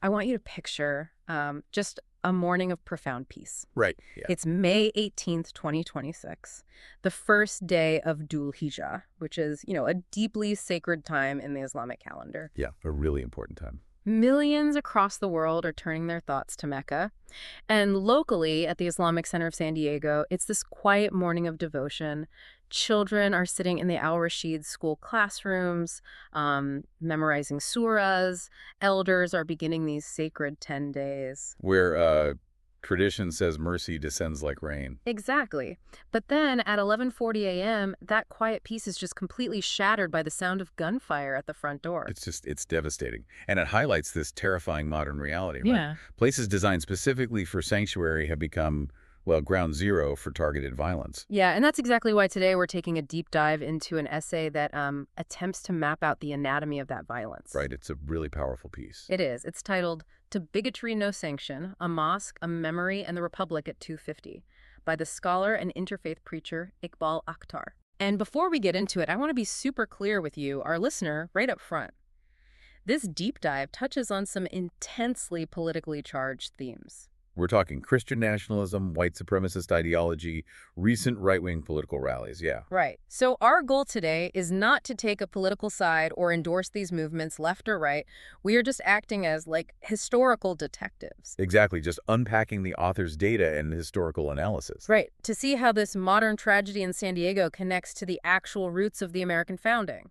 I want you to picture just a morning of profound peace. Right. Yeah. It's May 18th, 2026, the first day of Dhul Hijjah, which is, a deeply sacred time in the Islamic calendar. Yeah, a really important time. Millions across the world are turning their thoughts to Mecca. And locally, at the Islamic Center of San Diego, it's this quiet morning of devotion. Children are sitting in the Al-Rashid school classrooms, memorizing surahs. Elders are beginning these sacred 10 days. Where tradition says mercy descends like rain. Exactly. But then at 11:40 a.m., that quiet peace is just completely shattered by the sound of gunfire at the front door. It's devastating. And it highlights this terrifying modern reality, right? Yeah. Places designed specifically for sanctuary have become, well, ground zero for targeted violence. Yeah, and that's exactly why today we're taking a deep dive into an essay that attempts to map out the anatomy of that violence. Right. It's a really powerful piece. It is. It's titled To Bigotry, No Sanction, A Mosque, a Memory, and the Republic at 250 by the scholar and interfaith preacher Iqbal Akhtar. And before we get into it, I want to be super clear with you, our listener, right up front. This deep dive touches on some intensely politically charged themes. We're talking Christian nationalism, white supremacist ideology, recent right-wing political rallies, yeah. Right. So our goal today is not to take a political side or endorse these movements left or right. We are just acting as, historical detectives. Exactly, just unpacking the author's data and historical analysis. Right. To see how this modern tragedy in San Diego connects to the actual roots of the American founding.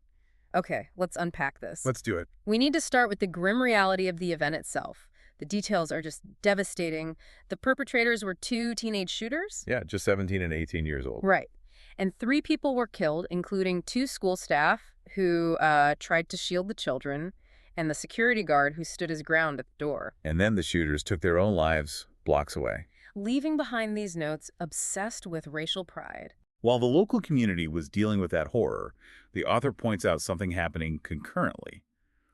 Okay, let's unpack this. Let's do it. We need to start with the grim reality of the event itself. The details are just devastating. The perpetrators were two teenage shooters? Yeah, just 17 and 18 years old. Right. And 3 people were killed, including 2 school staff who tried to shield the children, and the security guard who stood his ground at the door. And then the shooters took their own lives blocks away. Leaving behind these notes obsessed with racial pride. While the local community was dealing with that horror, the author points out something happening concurrently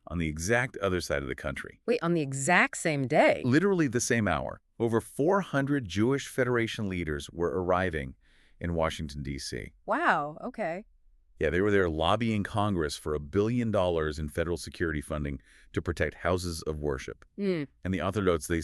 on the exact other side of the country. Wait, on the exact same day? Literally the same hour. Over 400 Jewish Federation leaders were arriving in Washington, D.C. Wow, okay. Yeah, they were there lobbying Congress for $1 billion in federal security funding to protect houses of worship. And the author notes they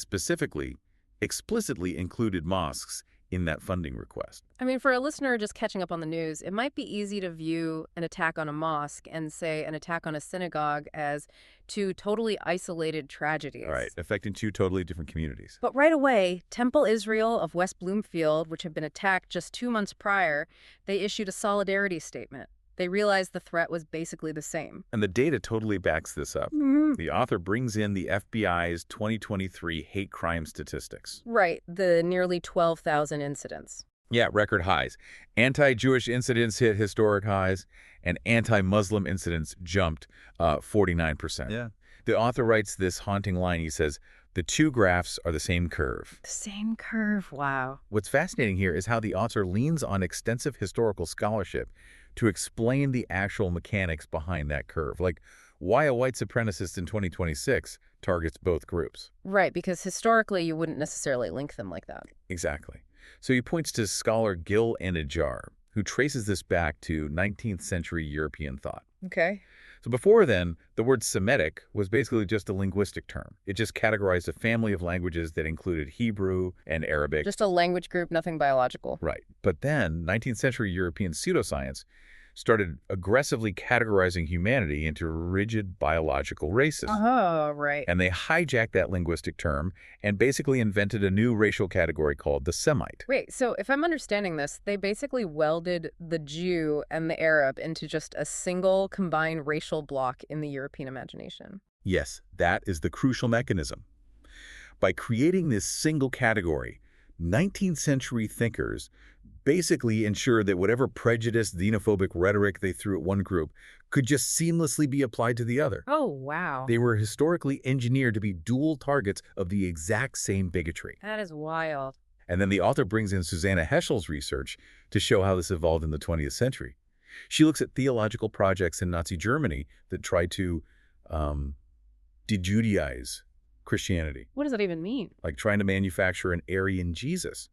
explicitly included mosques in that funding request. I mean, for a listener just catching up on the news, it might be easy to view an attack on a mosque and, say, an attack on a synagogue as 2 totally isolated tragedies. All right, affecting 2 totally different communities. But right away, Temple Israel of West Bloomfield, which had been attacked just 2 months prior, they issued a solidarity statement. They realized the threat was basically the same. And the data totally backs this up. The author brings in the FBI's 2023 hate crime statistics. Right, the nearly 12,000 incidents. Yeah, record highs. Anti-Jewish incidents hit historic highs, and anti-Muslim incidents jumped 49%. Yeah. The author writes this haunting line. He says, the 2 graphs are the same curve. The same curve, wow. What's fascinating here is how the author leans on extensive historical scholarship to explain the actual mechanics behind that curve, like why a white supremacist in 2026 targets both groups. Right, because historically you wouldn't necessarily link them like that. Exactly. So he points to scholar Gil Anajar, who traces this back to 19th century European thought. Okay. So before then, the word Semitic was basically just a linguistic term. It just categorized a family of languages that included Hebrew and Arabic. Just a language group, nothing biological. Right. But then 19th century European pseudoscience started aggressively categorizing humanity into rigid biological races. Oh, right. And they hijacked that linguistic term and basically invented a new racial category called the Semite. Wait, so if I'm understanding this, they basically welded the Jew and the Arab into just a single combined racial block in the European imagination. Yes, that is the crucial mechanism. By creating this single category, 19th century thinkers basically ensured that whatever prejudice, xenophobic rhetoric they threw at one group could just seamlessly be applied to the other. Oh, wow. They were historically engineered to be dual targets of the exact same bigotry. That is wild. And then the author brings in Susanna Heschel's research to show how this evolved in the 20th century. She looks at theological projects in Nazi Germany that tried to de-Judaize Christianity. What does that even mean? Like trying to manufacture an Aryan Jesus.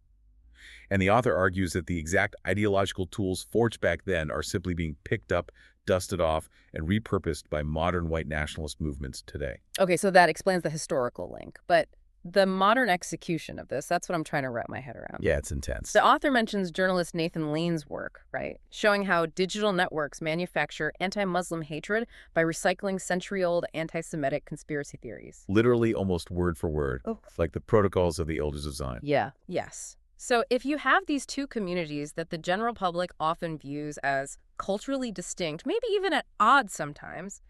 And the author argues that the exact ideological tools forged back then are simply being picked up dusted off, and repurposed by modern white nationalist movements today. Okay, so that explains the historical link. But the modern execution of this, that's what I'm trying to wrap my head around. Yeah, it's intense. The author mentions journalist Nathan Lane's work, right? Showing how digital networks manufacture anti-Muslim hatred by recycling century-old anti-Semitic conspiracy theories. Literally almost word for word, Oh. like the protocols of the Elders of Zion. Yeah. Yes. So if you have these two communities that the general public often views as culturally distinct, maybe even at odds sometimes,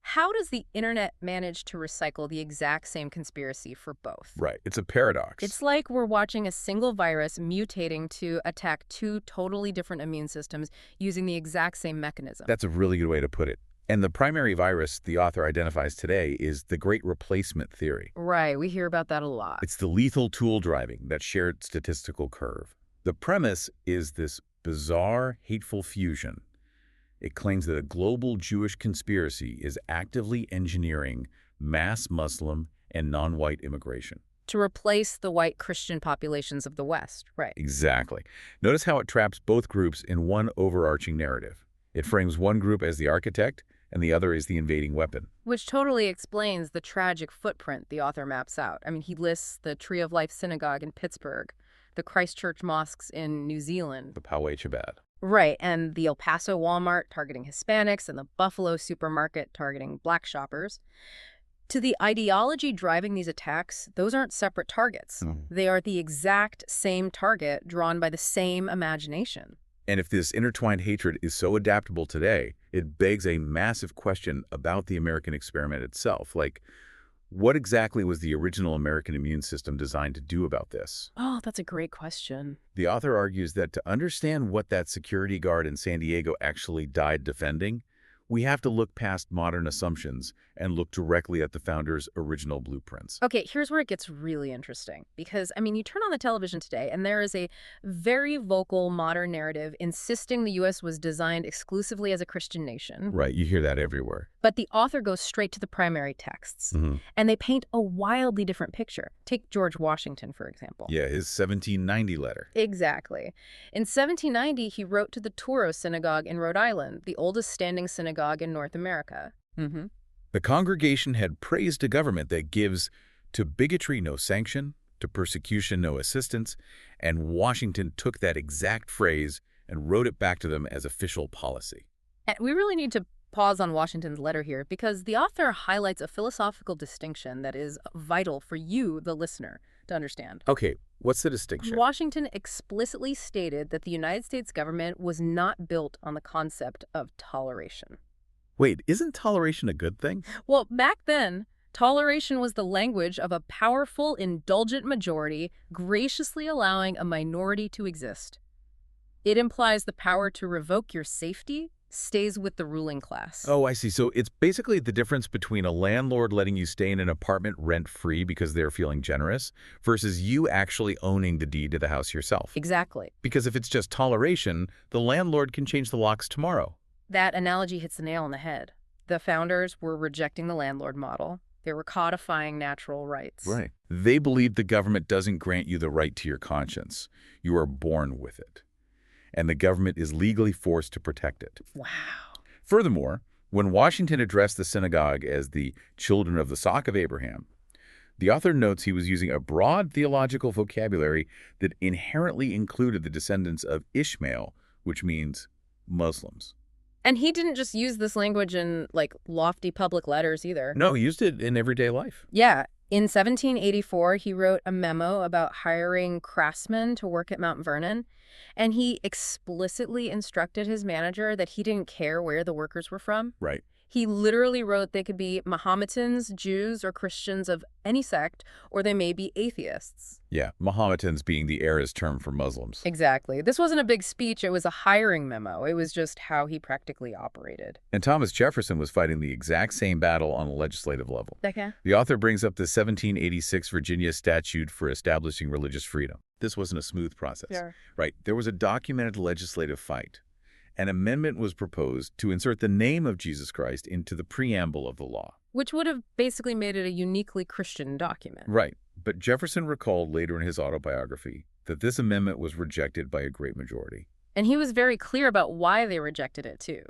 how does the internet manage to recycle the exact same conspiracy for both? Right. It's a paradox. It's like we're watching a single virus mutating to attack two totally different immune systems using the exact same mechanism. That's a really good way to put it. And the primary virus the author identifies today is the Great Replacement theory. Right. We hear about that a lot. It's the lethal tool driving, that shared statistical curve. The premise is this bizarre, hateful fusion. It claims that a global Jewish conspiracy is actively engineering mass Muslim and non-white immigration. To replace the white Christian populations of the West, right? Exactly. Notice how it traps both groups in one overarching narrative. It frames one group as the architect and the other is the invading weapon. Which totally explains the tragic footprint the author maps out. I mean, he lists the Tree of Life Synagogue in Pittsburgh, the Christchurch mosques in New Zealand. The Poway Chabad. Right, and the El Paso Walmart targeting Hispanics and the Buffalo supermarket targeting black shoppers. To the ideology driving these attacks, those aren't separate targets. They are the exact same target drawn by the same imagination. And if this intertwined hatred is so adaptable today, it begs a massive question about the American experiment itself. Like, what exactly was the original American immune system designed to do about this? Oh, that's a great question. The author argues that to understand what that security guard in San Diego actually died defending, we have to look past modern assumptions and look directly at the founders' original blueprints. Okay, here's where it gets really interesting. Because, I mean, you turn on the television today, and there is a very vocal modern narrative insisting the U.S. was designed exclusively as a Christian nation. Right, you hear that everywhere. But the author goes straight to the primary texts, and they paint a wildly different picture. Take George Washington, for example. Yeah, his 1790 letter. Exactly. In 1790, he wrote to the Touro Synagogue in Rhode Island, the oldest standing synagogue in North America. The congregation had praised a government that gives to bigotry no sanction, to persecution no assistance, and Washington took that exact phrase and wrote it back to them as official policy. And we really need to pause on Washington's letter here because the author highlights a philosophical distinction that is vital for you, the listener, to understand. Okay, what's the distinction? Washington explicitly stated that the United States government was not built on the concept of toleration. Wait, isn't toleration a good thing? Well, back then, toleration was the language of a powerful, indulgent majority graciously allowing a minority to exist. It implies the power to revoke your safety stays with the ruling class. Oh, I see. So it's basically the difference between a landlord letting you stay in an apartment rent-free because they're feeling generous versus you actually owning the deed to the house yourself. Exactly. Because if it's just toleration, the landlord can change the locks tomorrow. That analogy hits the nail on the head. The founders were rejecting the landlord model. They were codifying natural rights. Right. They believed the government doesn't grant you the right to your conscience. You are born with it. And the government is legally forced to protect it. Wow. Furthermore, when Washington addressed the synagogue as the children of the sock of Abraham, the author notes he was using a broad theological vocabulary that inherently included the descendants of Ishmael, which means Muslims. And he didn't just use this language in, like, lofty public letters either. No, he used it in everyday life. Yeah. In 1784, he wrote a memo about hiring craftsmen to work at Mount Vernon, and he explicitly instructed his manager that he didn't care where the workers were from. Right. He literally wrote they could be Mahometans, Jews, or Christians of any sect, or they may be atheists. Yeah, Mahometans being the era's term for Muslims. Exactly. This wasn't a big speech. It was a hiring memo. It was just how he practically operated. And Thomas Jefferson was fighting the exact same battle on a legislative level. Okay. The author brings up the 1786 Virginia statute for establishing religious freedom. This wasn't a smooth process. Sure. Right. There was a documented legislative fight. An amendment was proposed to insert the name of Jesus Christ into the preamble of the law. Which would have basically made it a uniquely Christian document. Right. But Jefferson recalled later in his autobiography that this amendment was rejected by a great majority. And he was very clear about why they rejected it, too.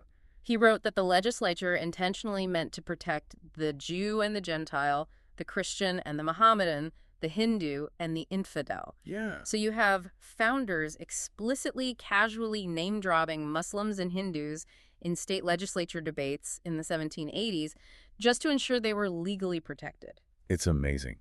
He wrote that the legislature intentionally meant to protect the Jew and the Gentile, the Christian and the Mohammedan, the Hindu and the infidel. Yeah. So you have founders explicitly, casually name-dropping Muslims and Hindus in state legislature debates in the 1780s just to ensure they were legally protected. It's amazing.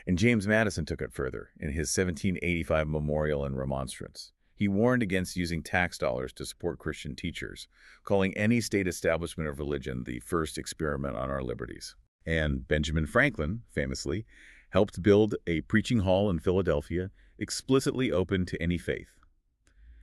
And James Madison took it further in his 1785 memorial and remonstrance. He warned against using tax dollars to support Christian teachers, calling any state establishment of religion the first experiment on our liberties. And Benjamin Franklin, famously, helped build a preaching hall in Philadelphia explicitly open to any faith.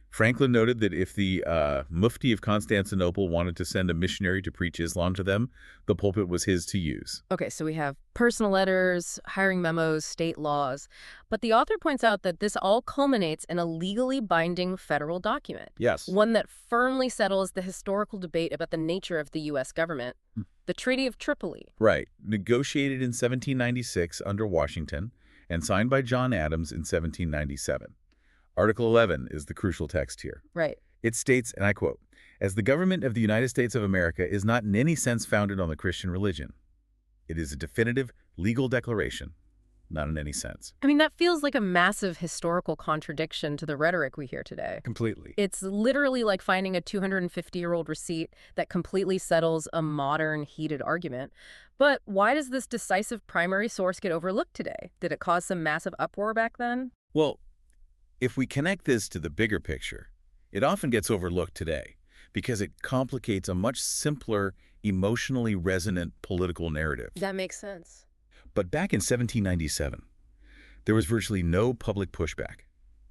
Franklin noted that if the Mufti of Constantinople wanted to send a missionary to preach Islam to them, the pulpit was his to use. Okay, so we have personal letters, hiring memos, state laws. But the author points out that this all culminates in a legally binding federal document. Yes. One that firmly settles the historical debate about the nature of the U.S. government, the Treaty of Tripoli. Right. Negotiated in 1796 under Washington and signed by John Adams in 1797. Article 11 is the crucial text here. Right. It states, and I quote, "As the government of the United States of America is not in any sense founded on the Christian religion, it is a definitive legal declaration, not in any sense." I mean, that feels like a massive historical contradiction to the rhetoric we hear today. Completely. It's literally like finding a 250-year-old receipt that completely settles a modern, heated argument. But why does this decisive primary source get overlooked today? Did it cause some massive uproar back then? Well, if we connect this to the bigger picture, it often gets overlooked today because it complicates a much simpler, emotionally resonant political narrative. That makes sense. But back in 1797, there was virtually no public pushback.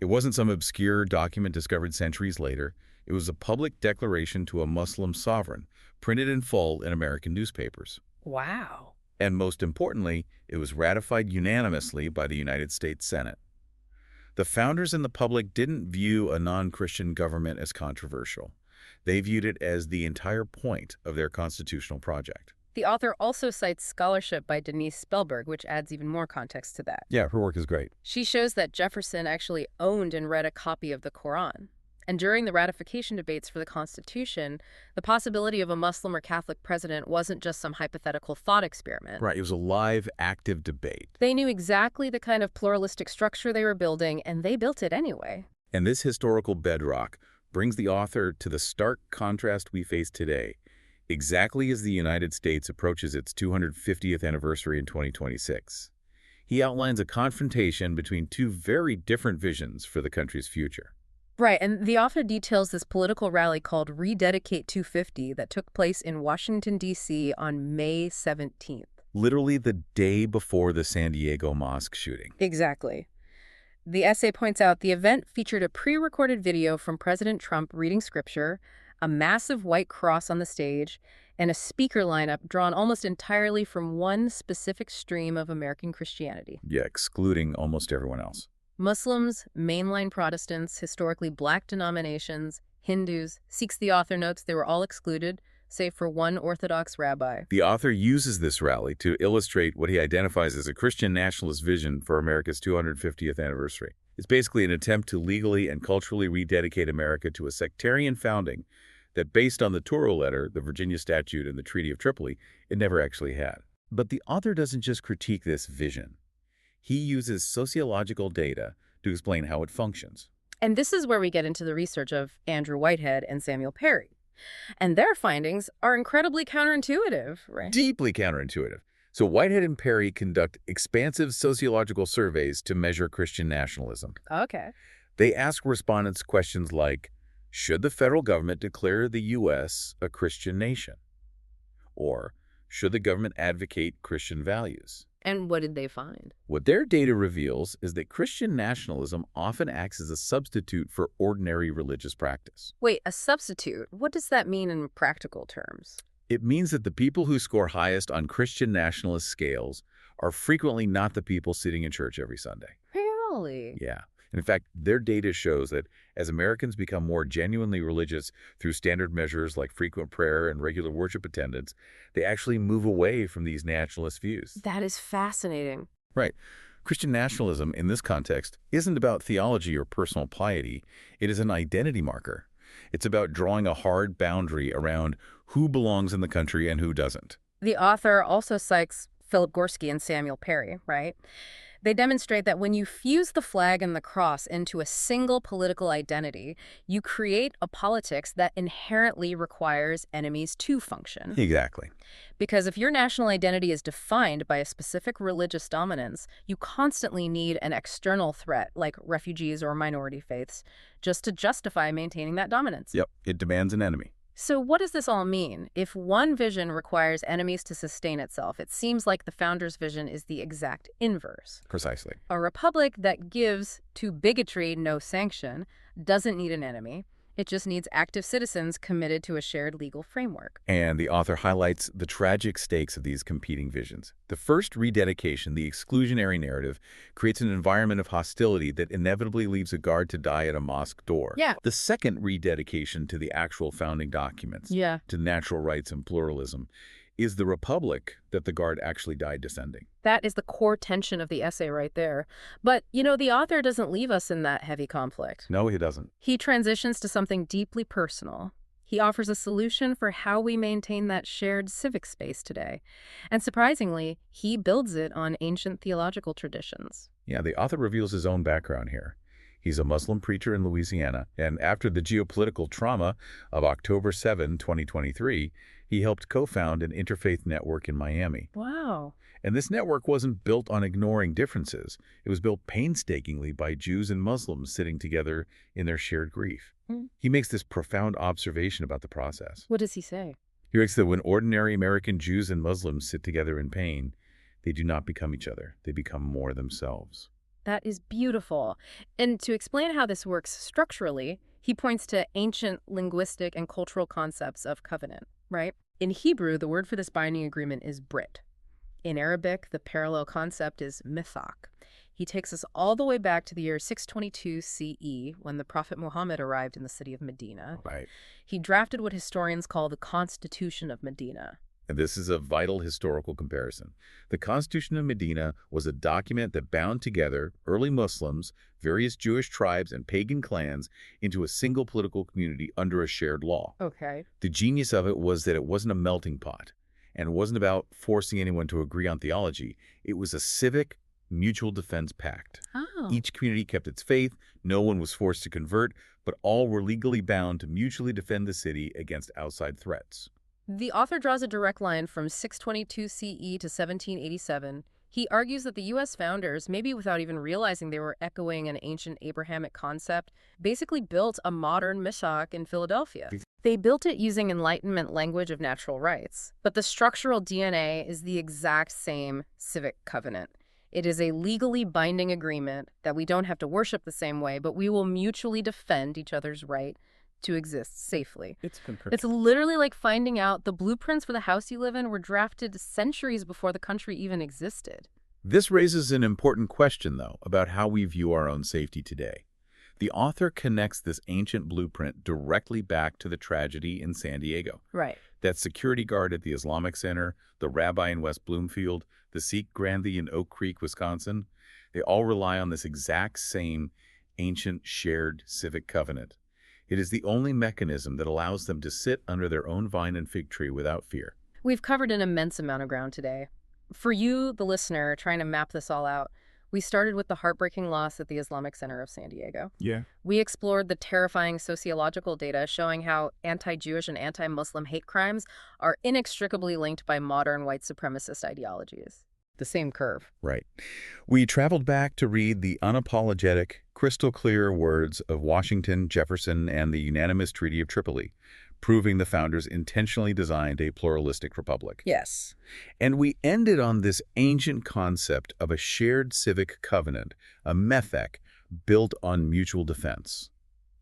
It wasn't some obscure document discovered centuries later. It was a public declaration to a Muslim sovereign, printed in full in American newspapers. Wow. And most importantly, it was ratified unanimously by the United States Senate. The founders and the public didn't view a non-Christian government as controversial. They viewed it as the entire point of their constitutional project. The author also cites scholarship by Denise Spellberg, which adds even more context to that. Yeah, her work is great. She shows that Jefferson actually owned and read a copy of the Quran. And during the ratification debates for the Constitution, the possibility of a Muslim or Catholic president wasn't just some hypothetical thought experiment. Right, it was a live, active debate. They knew exactly the kind of pluralistic structure they were building, and they built it anyway. And this historical bedrock brings the author to the stark contrast we face today, exactly as the United States approaches its 250th anniversary in 2026. He outlines a confrontation between two very different visions for the country's future. Right, and the author details this political rally called Rededicate 250 that took place in Washington, D.C. on May 17th. Literally the day before the San Diego mosque shooting. Exactly. The essay points out the event featured a pre-recorded video from President Trump reading scripture, a massive white cross on the stage, and a speaker lineup drawn almost entirely from one specific stream of American Christianity. Yeah, excluding almost everyone else. Muslims, mainline Protestants, historically black denominations, Hindus, Sikhs. The author notes they were all excluded, save for one Orthodox rabbi. The author uses this rally to illustrate what he identifies as a Christian nationalist vision for America's 250th anniversary. It's basically an attempt to legally and culturally rededicate America to a sectarian founding that, based on the Toro Letter, the Virginia Statute, and the Treaty of Tripoli, it never actually had. But the author doesn't just critique this vision. He uses sociological data to explain how it functions. And this is where we get into the research of Andrew Whitehead and Samuel Perry. And their findings are incredibly counterintuitive, right? Deeply counterintuitive. So Whitehead and Perry conduct expansive sociological surveys to measure Christian nationalism. Okay. They ask respondents questions like, should the federal government declare the U.S. a Christian nation? Or, should the government advocate Christian values? And what did they find? What their data reveals is that Christian nationalism often acts as a substitute for ordinary religious practice. Wait, a substitute? What does that mean in practical terms? It means that the people who score highest on Christian nationalist scales are frequently not the people sitting in church every Sunday. Really? Yeah. In fact, their data shows that as Americans become more genuinely religious through standard measures like frequent prayer and regular worship attendance, they actually move away from these nationalist views. That is fascinating. Right. Christian nationalism in this context isn't about theology or personal piety. It is an identity marker. It's about drawing a hard boundary around who belongs in the country and who doesn't. The author also cites Philip Gorski and Samuel Perry, right? They demonstrate that when you fuse the flag and the cross into a single political identity, you create a politics that inherently requires enemies to function. Exactly. Because if your national identity is defined by a specific religious dominance, you constantly need an external threat, like refugees or minority faiths, just to justify maintaining that dominance. Yep, it demands an enemy. So what does this all mean? If one vision requires enemies to sustain itself, it seems like the founders' vision is the exact inverse. Precisely. A republic that gives to bigotry no sanction doesn't need an enemy. It just needs active citizens committed to a shared legal framework. And the author highlights the tragic stakes of these competing visions. The first rededication, the exclusionary narrative, creates an environment of hostility that inevitably leaves a guard to die at a mosque door. Yeah. The second rededication to the actual founding documents, to natural rights and pluralism, is the republic that the guard actually died defending. That is the core tension of the essay right there. But, the author doesn't leave us in that heavy conflict. No, he doesn't. He transitions to something deeply personal. He offers a solution for how we maintain that shared civic space today. And surprisingly, he builds it on ancient theological traditions. Yeah, the author reveals his own background here. He's a Muslim preacher in Louisiana, and after the geopolitical trauma of October 7, 2023, he helped co-found an interfaith network in Miami. Wow. And this network wasn't built on ignoring differences. It was built painstakingly by Jews and Muslims sitting together in their shared grief. He makes this profound observation about the process. What does he say? He writes that when ordinary American Jews and Muslims sit together in pain, they do not become each other. They become more themselves. That is beautiful. And to explain how this works structurally, he points to ancient linguistic and cultural concepts of covenant, right? In Hebrew, the word for this binding agreement is brit. In Arabic, the parallel concept is mithaq. He takes us all the way back to the year 622 CE, when the Prophet Muhammad arrived in the city of Medina. Right. He drafted what historians call the Constitution of Medina. And this is a vital historical comparison. The Constitution of Medina was a document that bound together early Muslims, various Jewish tribes, and pagan clans into a single political community under a shared law. Okay. The genius of it was that it wasn't a melting pot, and it wasn't about forcing anyone to agree on theology. It was a civic, mutual defense pact. Oh. Each community kept its faith, no one was forced to convert, but all were legally bound to mutually defend the city against outside threats. The author draws a direct line from 622 CE to 1787. He argues that the U.S. founders, maybe without even realizing they were echoing an ancient Abrahamic concept, basically built a modern mishak in Philadelphia. They built it using Enlightenment language of natural rights, but the structural DNA is the exact same civic covenant. It is a legally binding agreement that we don't have to worship the same way, but we will mutually defend each other's right to exist safely. It's literally like finding out the blueprints for the house you live in were drafted centuries before the country even existed. This raises an important question, though, about how we view our own safety today. The author connects this ancient blueprint directly back to the tragedy in San Diego. Right. That security guard at the Islamic Center, the rabbi in West Bloomfield, the Sikh grandee in Oak Creek, Wisconsin, they all rely on this exact same ancient shared civic covenant. It is the only mechanism that allows them to sit under their own vine and fig tree without fear. We've covered an immense amount of ground today. For you, the listener, trying to map this all out, we started with the heartbreaking loss at the Islamic Center of San Diego. Yeah. We explored the terrifying sociological data showing how anti-Jewish and anti-Muslim hate crimes are inextricably linked by modern white supremacist ideologies. The same curve. Right. We traveled back to read the unapologetic, crystal clear words of Washington, Jefferson, and the unanimous Treaty of Tripoli, proving the founders intentionally designed a pluralistic republic. Yes. And we ended on this ancient concept of a shared civic covenant, a methec, built on mutual defense.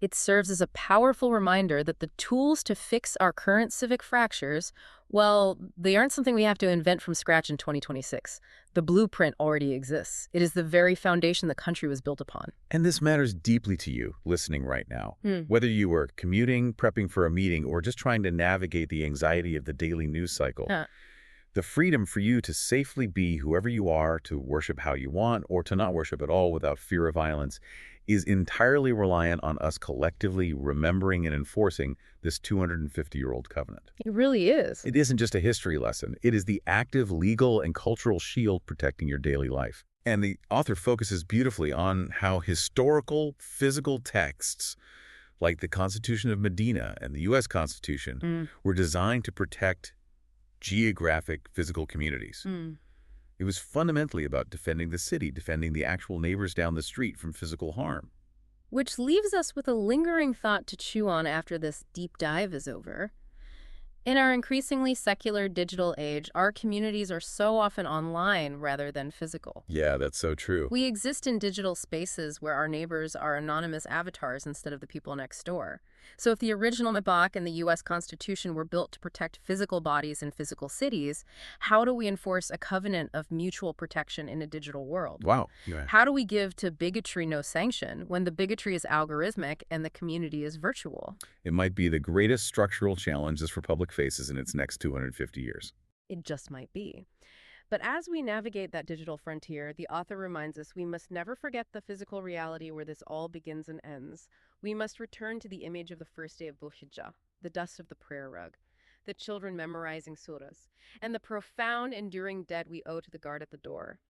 It serves as a powerful reminder that the tools to fix our current civic fractures, well, they aren't something we have to invent from scratch in 2026. The blueprint already exists. It is the very foundation the country was built upon. And this matters deeply to you, listening right now. Whether you were commuting, prepping for a meeting, or just trying to navigate the anxiety of the daily news cycle, The freedom for you to safely be whoever you are, to worship how you want, or to not worship at all without fear of violence, is entirely reliant on us collectively remembering and enforcing this 250-year-old covenant. It really is. It isn't just a history lesson. It is the active legal and cultural shield protecting your daily life. And the author focuses beautifully on how historical, physical texts, like the Constitution of Medina and the U.S. Constitution, were designed to protect geographic physical communities. It was fundamentally about defending the city, defending the actual neighbors down the street from physical harm. Which leaves us with a lingering thought to chew on after this deep dive is over. In our increasingly secular digital age, our communities are so often online rather than physical. Yeah, that's so true. We exist in digital spaces where our neighbors are anonymous avatars instead of the people next door. So if the original Mabak and the U.S. Constitution were built to protect physical bodies in physical cities, how do we enforce a covenant of mutual protection in a digital world? Wow. Yeah. How do we give to bigotry no sanction when the bigotry is algorithmic and the community is virtual? It might be the greatest structural challenge this republic faces in its next 250 years. It just might be. But as we navigate that digital frontier, the author reminds us we must never forget the physical reality where this all begins and ends. We must return to the image of the first day of Dhul Hijjah, the dust of the prayer rug, the children memorizing surahs, and the profound, enduring debt we owe to the guard at the door.